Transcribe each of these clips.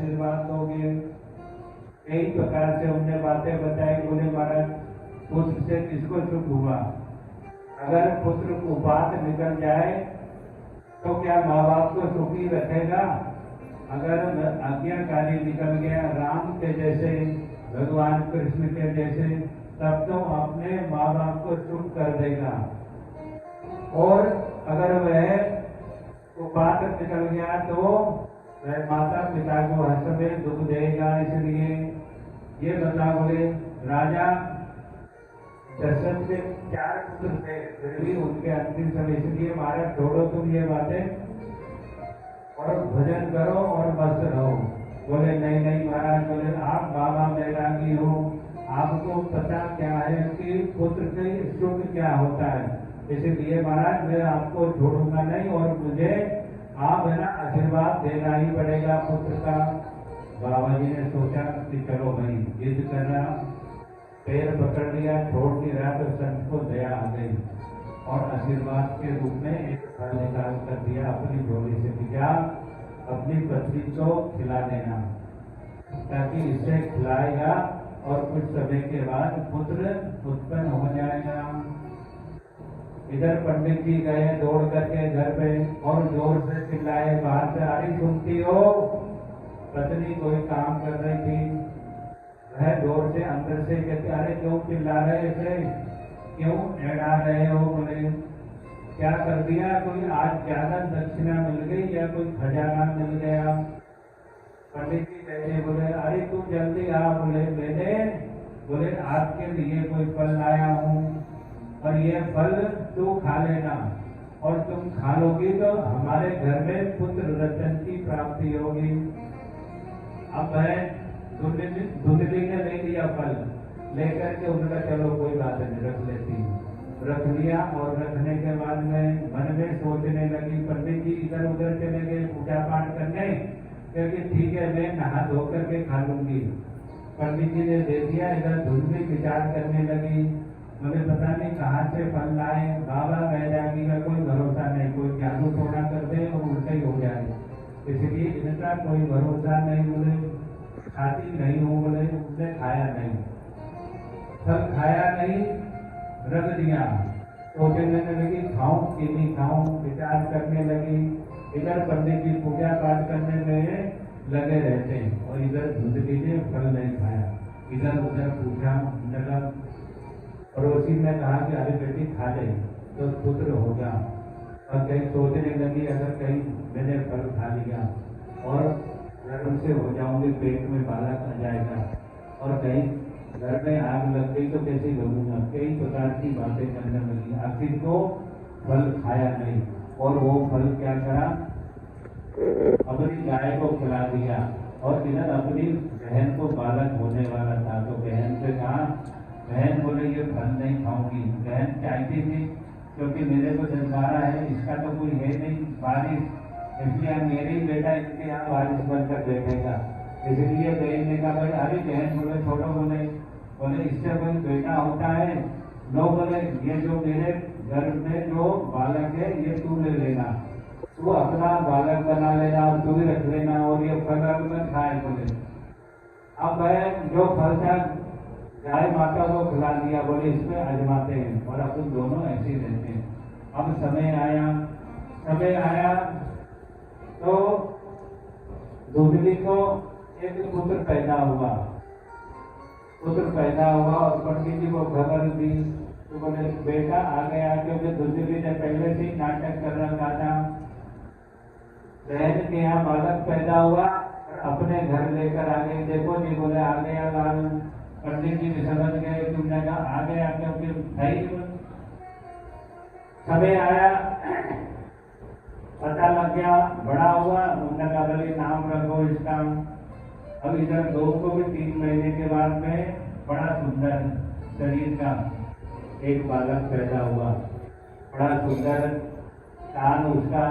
आशीर्वाद दोगे। कई प्रकार से उनने बातें बताई। बोले महाराज पुत्र से किसको सुख हुआ? अगर पुत्र कुपात निकल जाए तो क्या माँ बाप को सुखी रखेगा? अगर आज्ञाकारी निकल गया राम के जैसे, भगवान कृष्ण के जैसे, तब तो अपने माँ बाप को सुख कर देगा। और अगर वह कुपात निकल गया तो वह माता पिता को हर समय दुख देगा। इसलिए ये बता। बोले राजा दशरथ के 4 पुत्र थे, फिर भी उनके अंतिम समय। इसलिए महाराज छोड़ो तुम ये बातें और भजन करो और मस्त रहो। बोले नहीं नहीं महाराज। बोले आप बाबा बैरागी हो, आपको पता क्या है कि पुत्र के सुख क्या होता है। इसलिए महाराज मैं आपको छोड़ूंगा नहीं और मुझे आप है ना आशीर्वाद देना ही पड़ेगा पुत्र का। बाबा जी ने सोचा कि चलो भाई जिद करना, पैर पकड़ लिया, छोड़ नहीं रहा तो संत को दया आ गई और आशीर्वाद के रूप में एक फल निकाल कर दिया अपनी झोली से। क्या? अपनी पत्नी को खिला देना, ताकि इसे खिलाएगा और कुछ समय के बाद पुत्र उत्पन्न हो जाएगा। इधर पंडित जी गए दौड़ करके घर पे और जोर से चिल्लाए बाहर से, अरे सुनती हो? पत्नी कोई काम कर रही थी, वह जोर से अंदर से कहते, अरे क्यों चिल्ला रहे थे, क्यों एड़ा रहे हो? बोले क्या कर दिया? कोई आज ज्यादा दक्षिणा मिल गई या कोई खजाना मिल गया? पंडित जी कहते बोले अरे तू जल्दी आ। बोले मैंने बोले आपके लिए कोई फल लाया हूँ और ये फल तू खा लेना, और तुम खा लोगी तो हमारे घर में पुत्र रतन की प्राप्ति होगी। अब है धुंधली ने ले लिया फल, लेकर के उनका चलो कोई बात नहीं रख लेती, रख लिया। और रखने के बाद में मन में सोचने लगी। पंडित जी इधर उधर चले गए पूजा पाठ करने, क्योंकि ठीक है मैं नहा धो करके खा लूंगी। पंडित जी ने देख दिया, इधर धुंधली विचार करने लगी। मुझे पता नहीं कहाँ से फल लाए। बाबा बैरागी का कोई भरोसा नहीं, कोई जादू टोना कर दे और उल्टा ही हो जाए, इसलिए इनका कोई भरोसा नहीं। बोले खाती नहीं हूँ, बोले उसने खाया नहीं, फल खाया नहीं, रख दिया। सोचने लगी खाऊं कि नहीं खाऊं, विचार करने लगी। इधर पंडित जी पूजा पाठ करने में लगे रहते और इधर धुंधली ने फल नहीं खाया। इधर उधर पूछा लगा, पड़ोसी ने कहा कि अरे बेटी खा ले तो पुत्र होगा। और कहीं सोचने लगी अगर कहीं मैंने फल खा लिया और गर्भ से हो जाऊंगी, पेट में बालक आ जाएगा, और कहीं घर में आग लग गई तो कैसे भगूंगा। कई प्रकार की बातें करने लगी। आखिर को फल खाया नहीं और वो फल क्या करा, अपनी गाय को खिला दिया। और इधर अपनी बहन को बालक होने वाला था तो बहन से कहा, बहन बोले ये फल नहीं खाऊंगी। बहन चाहती थी क्योंकि मेरे को 10-12 है, इसका तो कोई है नहीं बारिश, इसलिए मेरे ही बेटा इसके यहाँ बारिश बनकर बैठेगा। इसलिए बहन ने कहा भाई अरे बहन बोले छोड़ो, बोले इससे कोई बेटा होता है? लो बोले ये जो मेरे घर में जो बालक है ये तू ले लेना, तू अपना बालक बना लेना और तू भी रख लेना, और ये फल में खाए। बोले अब बहन जो फल था गाय माता को खिला दिया। बोले इसमें आजमाते हैं और अपन दोनों ऐसे ही रहते हैं। अब समय आया तो धुंधली को एक पुत्र पैदा हुआ और पंडित जी को खबर दी तो बोले बेटा आ गया, क्योंकि धुंधली ने पहले से ही नाटक कर रखा था। बहन के यहाँ बालक पैदा हुआ और अपने घर लेकर आ गए। देखो जी बोले आ गया लाल। पंडित जी भी समझ गए, तुमने कहा आ गया क्योंकि सही। समय आया, पता लग गया, बड़ा हुआ, उन्होंने कहा बोले नाम रखो इसका। अब इधर 2 को भी 3 महीने के बाद में बड़ा सुंदर शरीर का एक बालक पैदा हुआ। बड़ा सुंदर कान उसका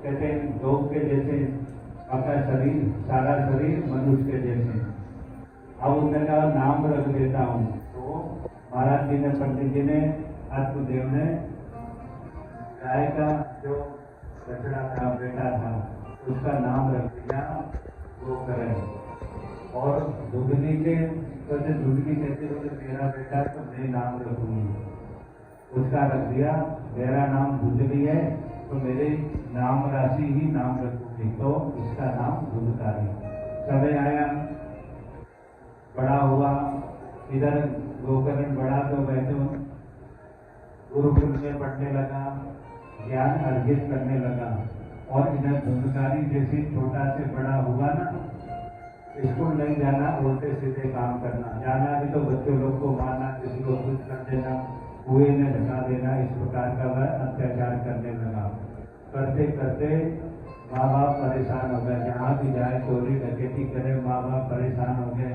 कहते हैं डोग के जैसे, अपना शरीर सारा शरीर मनुष्य के जैसे। अब उन्होंने कहा नाम रख देता हूँ। तो महाराज जी ने, पंडित जी ने, आत्मदेव ने गाय का जो बछड़ा था बेटा था उसका नाम रख दिया गोकर्ण। और धुंधली के तो जो धुंधली कहते थे मेरा बेटा तो मैं नाम रखूंगी, उसका रख दिया मेरा नाम धुंधली है तो मेरे नाम राशि ही नाम रखूंगी, तो इसका नाम धुंधकारी। समय आया, बड़ा हुआ, इधर गोकर्ण बड़ा तो वह तो गुरुकुल में पढ़ने लगा, ज्ञान अर्जित करने लगा। और इधर धुंधकारी जैसे छोटा से बड़ा हुआ ना, स्कूल नहीं जाना, उल्टे सीधे काम करना, जाना भी तो बच्चों लोग को मारना, किसी को कुछ कर देना, कुएं में धका देना, इस प्रकार का वह अत्याचार करने लगा। करते करते माँ बाप परेशान हो गए, जहाँ भी जाए चोरी डकैती करे, माँ बाप परेशान हो गए।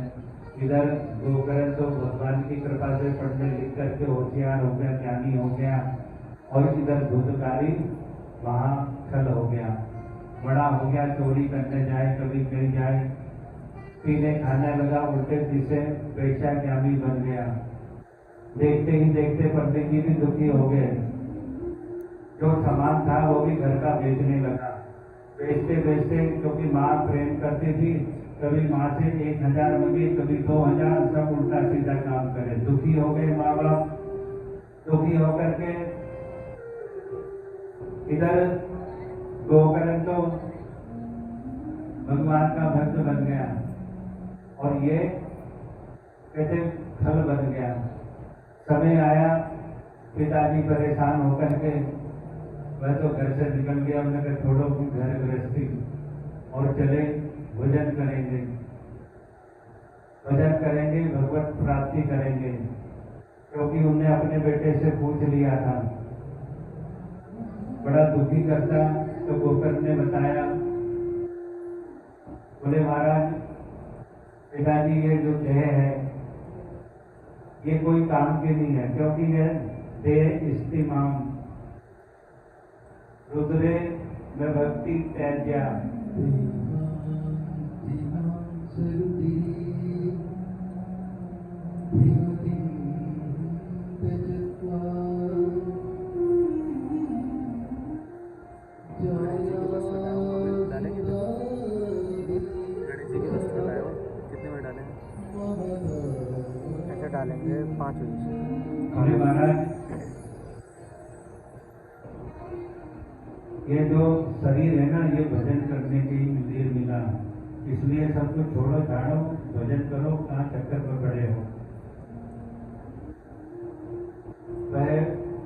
इधर गोकर्ण तो भगवान की कृपा से पढ़ने लिख करके होशियार हो गया, ज्ञानी हो गया, और इधर धुंधकारी वहाँ छल हो गया, बड़ा हो गया, चोरी करने जाए, कभी कहीं जाए, पीने खाने लगा, उल्टे पीछे पेशा ज्ञानी बन गया। देखते ही देखते पंडित जी भी दुखी हो गए, जो सामान था वो भी घर का बेचने लगा। बेचते बेचते, क्योंकि माँ प्रेम करती थी, कभी माँ से 1000 मांगे, कभी 2000, सब उल्टा सीधा काम करे। दुखी हो गए माँ बाप, दुखी होकर के इधर गोकर्ण तो भगवान का भक्त बन गया, और ये कहते छल बन गया। समय आया, पिताजी परेशान होकर के वह तो घर से निकल गया, उन्होंने कहा छोड़ो घर गृहस्थी, और चले भोजन करेंगे, भजन करेंगे, भगवत प्राप्ति करेंगे, क्योंकि उन्हें अपने बेटे से पूछ लिया था। बड़ा दुखी करता तो गोकर्ण ने बताया, बोले महाराज पिताजी ये जो देह है ये कोई काम की नहीं है, क्योंकि यह देह इस्तिमाम रुद्रे में भक्ति त्याज्या। डालेंगे 5 बजे। अरे महाराज ये जो शरीर है ना, ये भजन करने के लिए मिला, इसलिए सब कुछ छोड़ो छाड़ो, भजन करो, कहाँ चक्कर पर पड़े हो। वह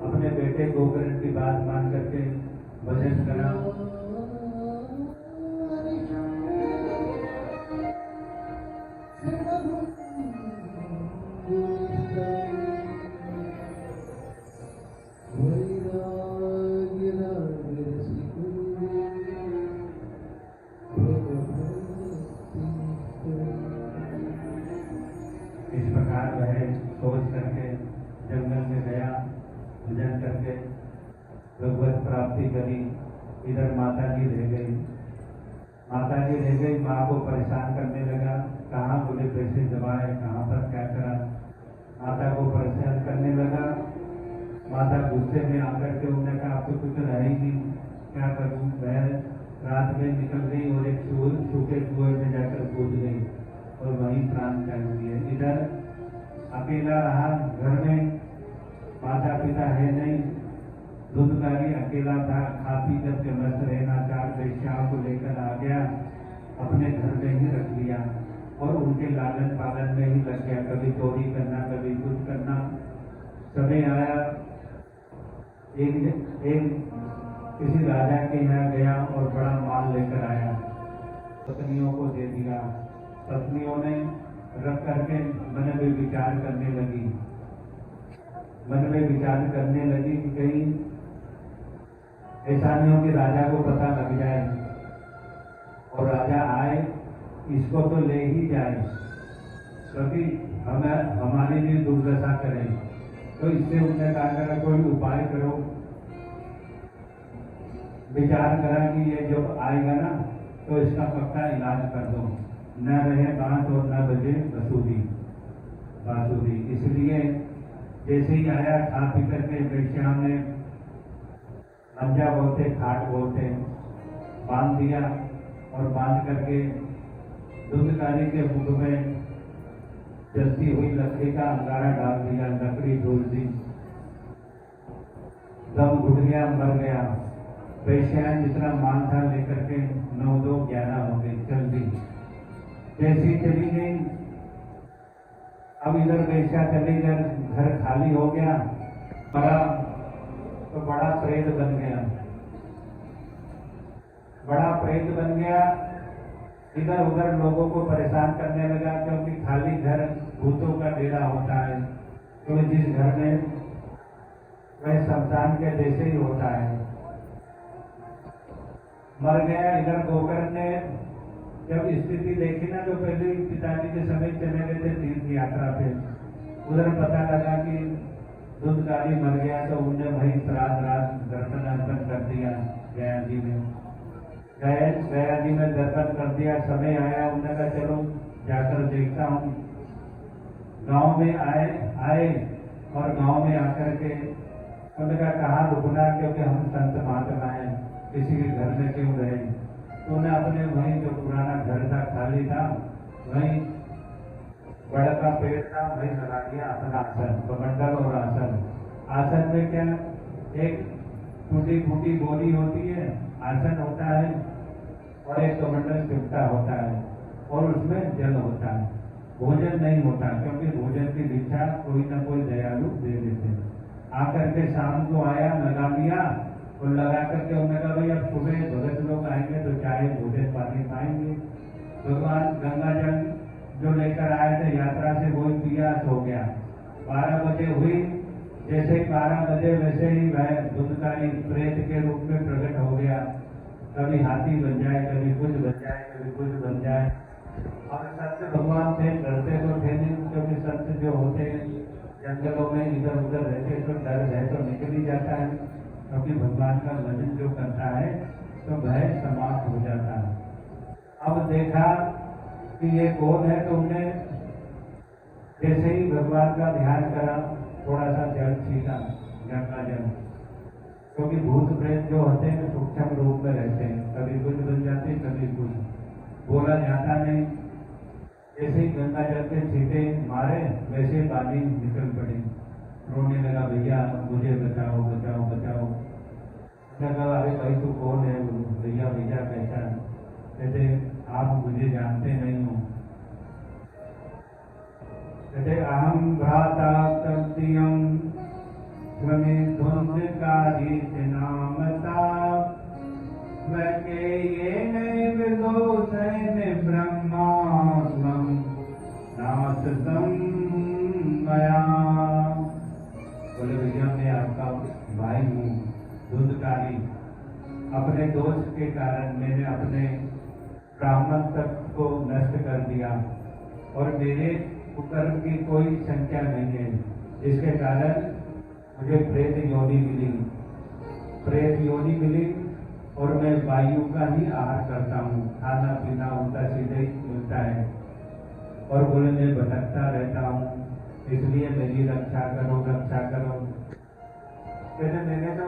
अपने बेटे गोकर्ण की बात मान करके भजन करा। इस प्रकार वह सोच करके जंगल में गया, भजन करके भगवत प्राप्ति करी। इधर माता जी रह गई, माता जी रह गई, माँ को परेशान करने लगा, कहाँ बोले पैसे जमाए, कहाँ पर क्या करा, माता को परेशान करने लगा। माता गुस्से में आकर के उन्होंने कहा अब तो कुछ रहेगी, क्या करूँ। वह रात में निकल गई और एक सूखे कुएं में जाकर कूद गई और वहीं प्राण त्याग दिए। इधर अकेला रहा, घर में माता पिता है नहीं, धुंधकारी अकेला था, खा पी करके मस्त रहना, 4 वेश्याओं को लेकर आ गया, अपने घर में ही रख लिया और उनके लालन पालन में ही लग गया, कभी चोरी करना, कभी कुछ करना। समय आया, एक किसी राजा के यहाँ गया और बड़ा माल लेकर आया, पत्नियों को दे दिया। पत्नियों ने रख करके मन में विचार करने लगी, मन में विचार करने लगी कि कहीं ऐसा नहीं हो कि राजा को पता लग जाए और राजा आए इसको तो ले ही जाए, क्योंकि हमें हमारे लिए दुर्दशा करें। तो इससे उन्होंने कहा कोई उपाय करो। विचार करा कि ये जब आएगा ना तो इसका पक्का इलाज कर दो, न रहे बांस और न बजे बांसुरी। इसलिए जैसे ही आया, खा पी करके वेश्या ने मंजा बोलते, खाट बोलते, बांध दिया और बांध करके धुंधकारी के मुख में जलती हुई लकड़ी का अंगारा डाल दिया, लकड़ी झूल दी, दम घुट गया, मर गया। वेश्याएं जितना मान था लेकर के 9-2-11 हो गई, चल दी। जैसी चली गई, अब इधर वेश्या चली गई, घर खाली हो गया, मरा तो बड़ा प्रेत बन गया, बड़ा प्रेत बन गया। इधर उधर लोगों को परेशान करने लगा, क्योंकि खाली घर भूतों का डेरा होता है, तो जिस घर में वह शमशान के जैसे ही होता है। मर गया। इधर गोकर्ण ने जब स्थिति देखी ना, तो पहले पिताजी के समय चले गए थे तीर्थ यात्रा पे, उधर पता लगा कि धुंधकारी मर गया, तो उन्होंने वही श्राद्ध रात दर्पण अर्पण कर दिया गया जी में। गया जी में दर्पण कर दिया, समय आया, उन्होंने कहा चलो जाकर देखता हूँ। गांव में आए और गांव में आकर के उन्होंने कहा कहाँ रुकना, क्योंकि हम संत महात्मा हैं, किसी के घर में क्यों रहे। तो उन्हें अपने वहीं जो पुराना घर था खाली था, वहीं बड़ा का पेड़ था, वहीं लगा दिया अपना आसन, कमंडल और आसन। आसन में क्या, एक टूटी फूटी बोरी होती है, आसन होता है, और एक कमंडल चिमटा होता है, और उसमें जल होता है। भोजन नहीं होता, क्योंकि भोजन की दीक्षा कोई ना कोई दयालु दे देते। आकर के शाम को आया, लगा लिया, और लगा करके उन्होंने कहा भाई अब सुबह भगत लोग आएंगे तो चाहे भोजन पानी खाएंगे। भगवान गंगा जल जो लेकर आए थे यात्रा से, वो पिया, सो गया। 12 बजे हुई, जैसे ही 12 बजे वैसे ही वह धुंधकारी प्रेत के रूप में प्रकट हो गया। कभी हाथी बन जाए, कभी कुछ बन जाए, कभी कुछ बन जाए। और संत भगवान थे, डरते तो थे नहीं, क्योंकि संत जो होते हैं जंगलों में इधर उधर रहते, तो डर भय तो निकल ही जाता है, क्योंकि भगवान का भजन जो करता है तो भय समाप्त हो जाता है। अब देखा कि ये कौन है, तो उन्हें जैसे ही भगवान का ध्यान करा, थोड़ा सा जल छीटा, गंगा जल, क्योंकि भूत प्रेत जो होते हैं सूक्ष्म रूप में रहते हैं, कभी कुछ बन जाते हैं, कभी कुछ, बोला जाता नहीं। जैसे ही गंगा जल के छींटे मारे, वैसे बाली निकल पड़ी, रोने लगा, भैया मुझे बचाओ बचाओ बचाओ। कहा अरे भाई तू कौन है? भैया भैया कैसा है? कहते आप मुझे जानते नहीं हो। कहते अहम भ्राता तृतीयम स्वमे धुंधकारी नामता वके ये विदोषैन ब्रह्मास्मं नासतं मया। बोले भैया मैं आपका भाई हूँ धुंधकारी। अपने दोष के कारण मैंने अपने ब्राह्मण तत्व को नष्ट कर दिया और मेरे कुकर्म की कोई संख्या नहीं है, जिसके कारण मुझे प्रेत योनि मिली। प्रेत योनि मिली और मैं वायु का ही आहार करता हूँ, खाना पीना उल्टा सीधे ही मिलता है। और बोले मैं भटकता रहता हूँ, इसलिए मेरी रक्षा करो रक्षा करो। कहते मैंने तो